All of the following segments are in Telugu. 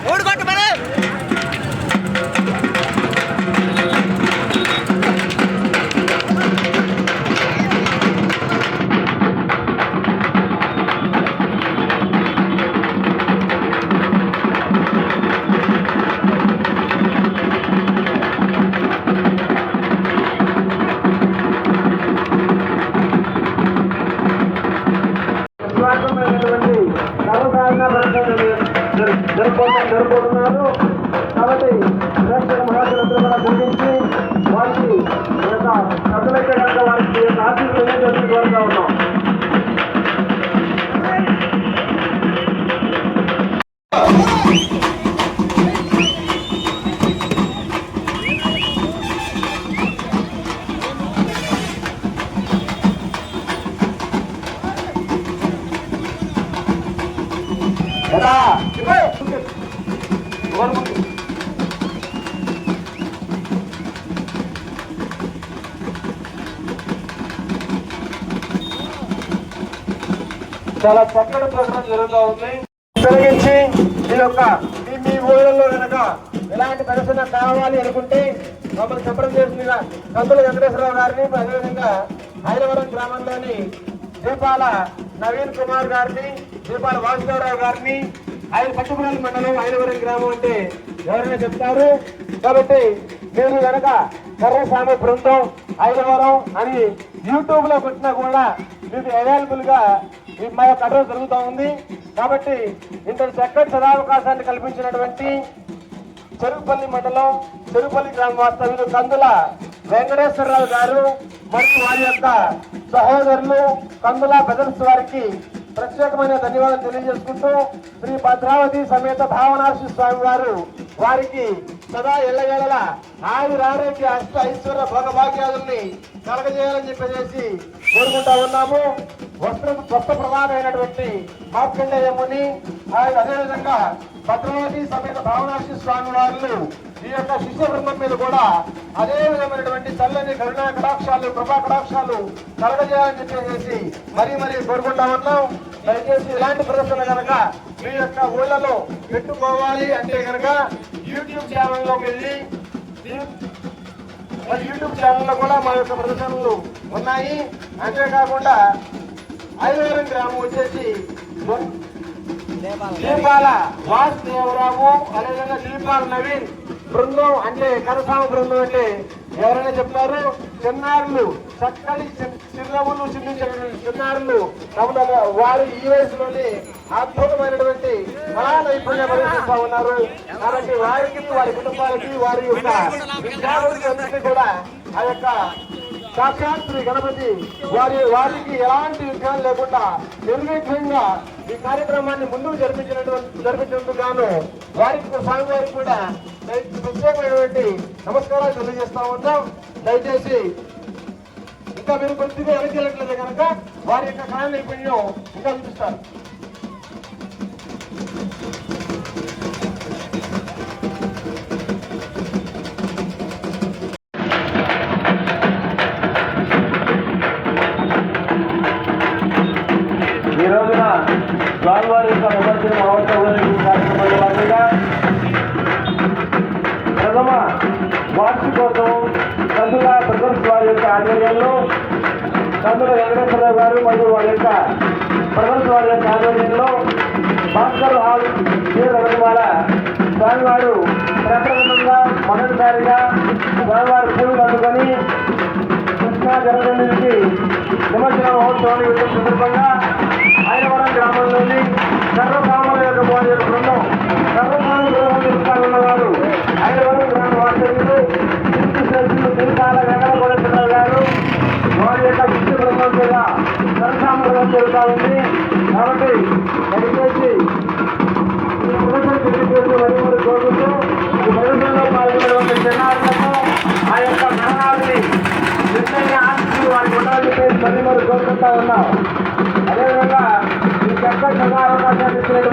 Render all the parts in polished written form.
మూడు కొట్టు మరి జరుపుకుంటున్నారు. కాబట్టి ప్రేక్షక మహాశులందరూ కూడా గుర్తించి వారికి సభ్యులైతే కనుక వారికి ఆశీస్సులు జరుపుకోవాల్సి ఉన్నాం. చాలా చక్కటి ప్రకటన జరుగుతూ ఉంది. తొలగించి ఈ యొక్క మీ ఊళ్ళలో కనుక ఎలాంటి ప్రదర్శన కావాలి అనుకుంటే మమ్మల్ని సంప్రదం చేసిన కందుల వెంకటేశ్వరరావు గారిని, అదేవిధంగా హైదవరం గ్రామంలోని దీపాల నవీన్ కుమార్ గారిని, దీపాల వాసుదేవరావు గారిని, పట్టుకురాలి మండలం హైదవరం గ్రామం అంటే ఎవరైనా చెప్తారు. కాబట్టి మీరు కనుక కర్రస్వామి బృందం హైదవరం అని యూట్యూబ్ లో పెట్టినా కూడా మీకు అవైలబుల్ గా మా యొక్క అడ్రస్ జరుగుతూ ఉంది. కాబట్టి ఇంత చక్కటి సదావకాశాన్ని కల్పించినటువంటి చెరుకుపల్లి మండలం చెరుకుపల్లి గ్రామ వాస్తవ్యులు కందుల వెంకటేశ్వరరావు గారు మరియు వారి యొక్క సహోదరులు కందుల బ్రదర్స్ వారికి ప్రత్యేకమైన ధన్యవాదాలు తెలియజేసుకుంటూ శ్రీ భద్రావతి సమేత భావనాశి స్వామి వారు వారికి సదా ఎల్లవేళల ఆయురారోగ్య అష్ట ఐశ్వర్య భోగభాగ్యాదుల్ని కలగజేయాలని చెప్పేసి కోరుకుంటా ఉన్నాము. వస్త్ర ప్రధానమైనటువంటి మార్కండేయముని, అదేవిధంగా భద్రావతి సమేత భావనాశి స్వామి వారు ఈ యొక్క శిష్య బృందం మీద కూడా అదే విధమైనటువంటి చల్లని కరుణా కటాక్షాలు, కృపా కటాక్షాలు కలగజేయాలని చెప్పేసి మరీ కోరుకుంటా ఉన్నాం. దయచేసి ఇలాంటి ప్రదర్శన కనుక మీ యొక్క ఊళ్ళలో పెట్టుకోవాలి అంటే కనుక యూట్యూబ్ ఛానల్లోకి వెళ్ళి యూట్యూబ్ ఛానల్లో కూడా మా యొక్క ప్రదర్శనలు ఉన్నాయి. అంతేకాకుండా ఐదవరం గ్రామం వచ్చేసి దీపాల వాసుదేవరావు, అదేవిధంగా దీపాల నవీన్ బృందం అంటే కరసామ బృందం అంటే ఎవరైనా చెప్తారు. చిన్నారులు చక్కని చిరునవ్వులు చిందించినటువంటి చిన్నారులు వారు ఈ వయసులోనే అద్భుతమైనటువంటి కళా నైపుణ్యం ప్రదర్శిస్తూ ఉన్నారు. కాబట్టి వారికి, వారి కుటుంబాలకి, వారి యొక్క విద్యార్థులకి కూడా ఆ యొక్క సాక్షాత్ శ్రీ గణపతి వారికి ఎలాంటి విఘ్నాలు లేకుండా నిర్విఘ్నంగా ఈ కార్యక్రమాన్ని ముందుకు జరిపించినందుకు గాను వారికి, స్వామి వారికి కూడా ప్రత్యేకమైనటువంటి నమస్కారాలు తెలియజేస్తా ఉన్నాం. దయచేసి ఇంకా మీరు కొద్దిగా వెనకెళ్ళట్లేదు కనుక వారి యొక్క కళా నైపుణ్యం ఇంకా చూపిస్తారు. ఈ రోజున స్వామివారి యొక్క నిమజ్జన మహోత్సవం కార్యక్రమంలో భాగంగా ప్రథమ వార్షికోత్సవం కందుల బ్రదర్స్ వారి యొక్క ఆధ్వర్యంలో కందుల వెంకటేశ్వరరావు గారు మరియు వారి యొక్క బ్రదర్స్ వారి యొక్క ఆధ్వర్యంలో భాస్కర్ హాల్ రగతిమాల స్వామివారు ప్రప్రథమంగా మొదటిసారిగా స్వామివారి పూజలు అందుకొని కృష్ణా జలదండికి నిమజ్జన మహోత్సవాన్ని వెళ్ళిన సందర్భంగా ఐదవరం గ్రామంలోని సర్వసామాన్య యొక్క బృందం సర్వసామాన్యున్నవారు ఐదవరం గ్రామ వాస్తవ్యులు దీపాల వెంకటేశ్వరరావు గారు వారి యొక్క శిష్య బృందం కూడా సర్వసామాన్యం జరుగుతూ ఉంది. కాబట్టి దయచేసి మరి కోరుకుంటూ ఈ ప్రదర్శనలో పాల్గొన్నటువంటి జనాలకు ఆ యొక్క గ్రహణాలని నిజంగా ఆశిస్తూ వారికి ఉండాలని మరి కోరుకుంటా ఉన్నాం. అదేవిధంగా ఈ చక్కటి సదా అవకాశాన్ని ఇచ్చినటువంటి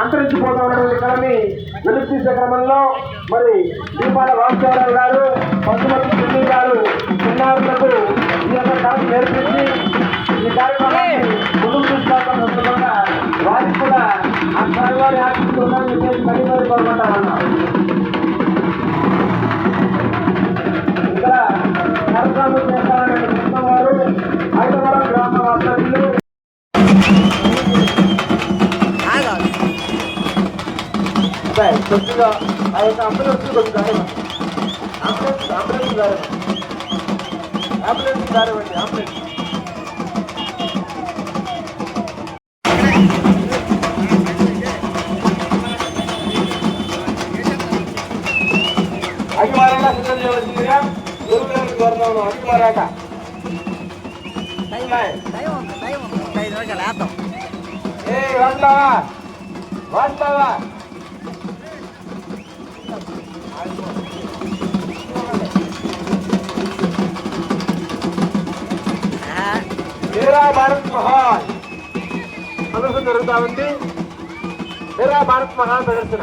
అంతరించిపోతూ ఉన్నటువంటి కళని వెలుగు తీసే క్రమంలో మరి దీపాల వాసుదేవరావు గారు, పశుమతి చెల్లి గారు చిన్నారులకు ఈ యొక్క కళను నేర్పించి ఈ కార్యక్రమాన్ని ముందుకు తీసుకోవడం సందర్భంగా వారికి కూడా ఆ స్వామివారి ఆశిస్తున్నారని చెప్పేసి మరీ మరీ కోరుకుంటామన్నా. ఇక్కడ కార్యక్రమం చేస్తారనే కృష్ణ వారు హైదరాబాద్ గ్రామ వాస్తవ్యులు కొద్దిగా ఆ యొక్క అంబులెన్స్ కొద్దిగా అంబులెన్స్ గారు అంబులెన్స్ గారు అండి అంబులెన్స్ అఖిమారాట సిద్ధం చేయవలసిందిగా గురువుగారికి కోరుతాను. అఖిమారాట వాస్తావా వాస్తావా మేరా భారత్ మహాన్ ప్రదర్శన జరుగుతా ఉంది. మేరా భారత్ మహాన్ ప్రదర్శన